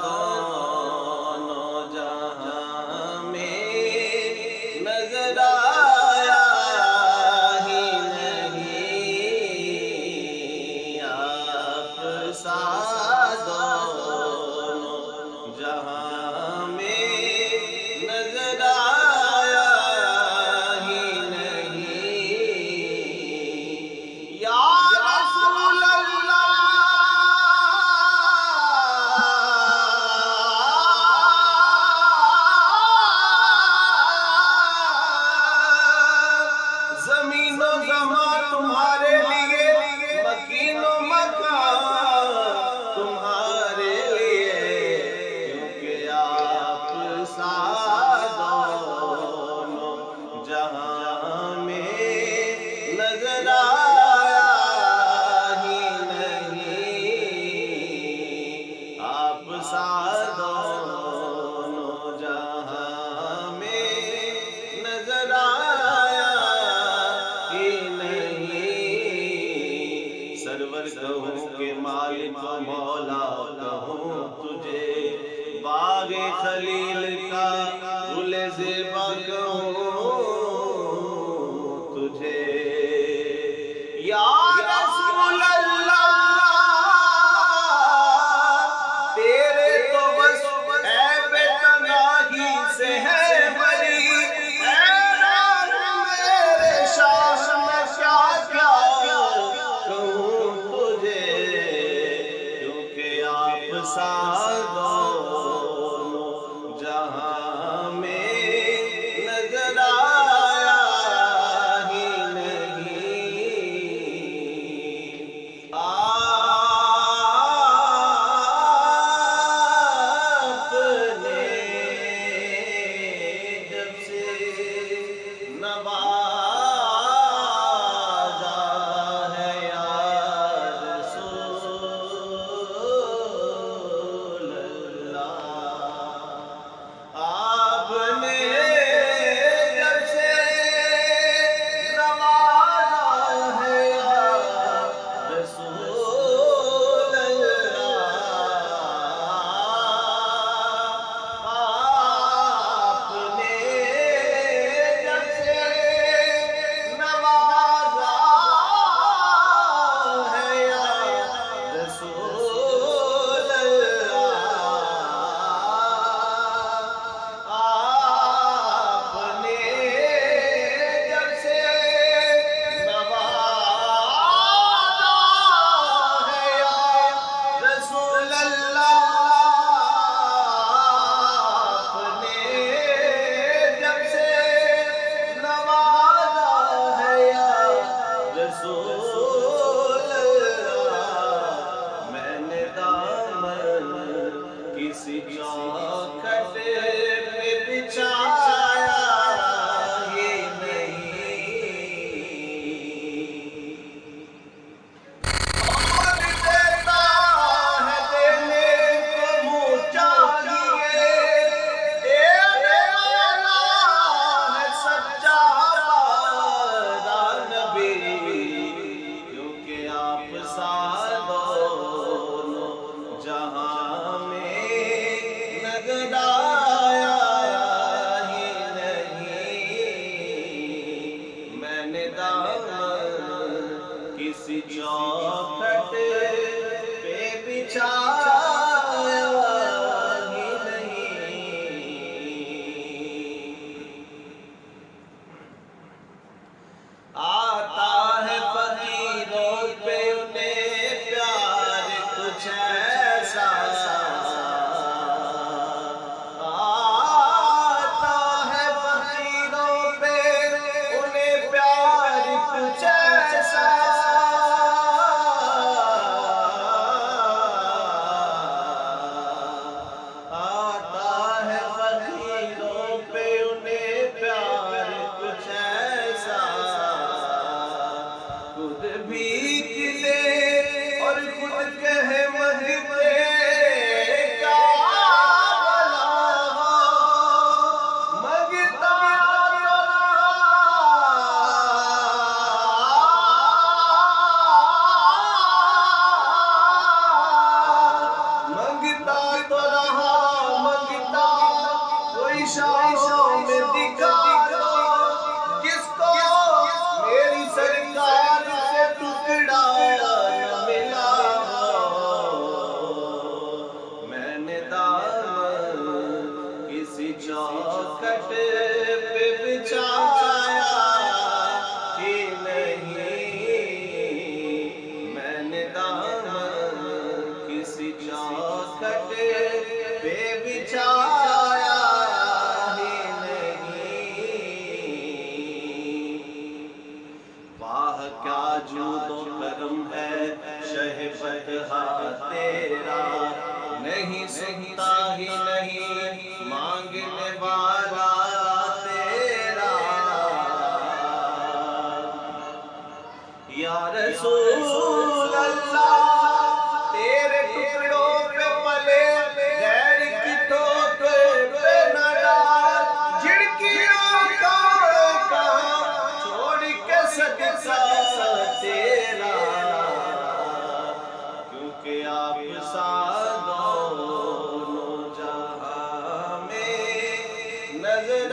دونوں جہاں میں نظر آیا ہی نہیں، آپ سا دونوں جہاں میں نظر آیا ہی نہیں، یا رسول اللہ زمین و زمان تمہارے لیے، مکین و مکان تمہارے لیے، کیونکہ آپ سا دونوں جہاں میں نظر آیا ہی نہیں، آپ سا دونوں جہاں میں نظر آیا ہی نہیں، سرور کہوں کہ مالک و مولا کہوں تجھے، باغ خلیل کا گل زیبا کہوں تجھے، یا رسول اللہ تیرے تو بس عیب تنہائی سے ہے بری، حیران میرے شاہ میں کیا کہوں تجھے، کیونکہ آپ سا دونوں جہاں میں نظر آیا ہی نہیں، آپ نے جب سے نوازا ہے یا رسول تیرا نہیں سنتا ہی نہیں مانگنے والا تیرا یا رسول اللہ تیرے ٹکڑوں پہ پلے غیر کی ٹوکر پہ نہ ڈال جھڑکیوں کا چھوڑ کے صدقہ تیرا کیونکہ آپ سادوں جہاں میں نظر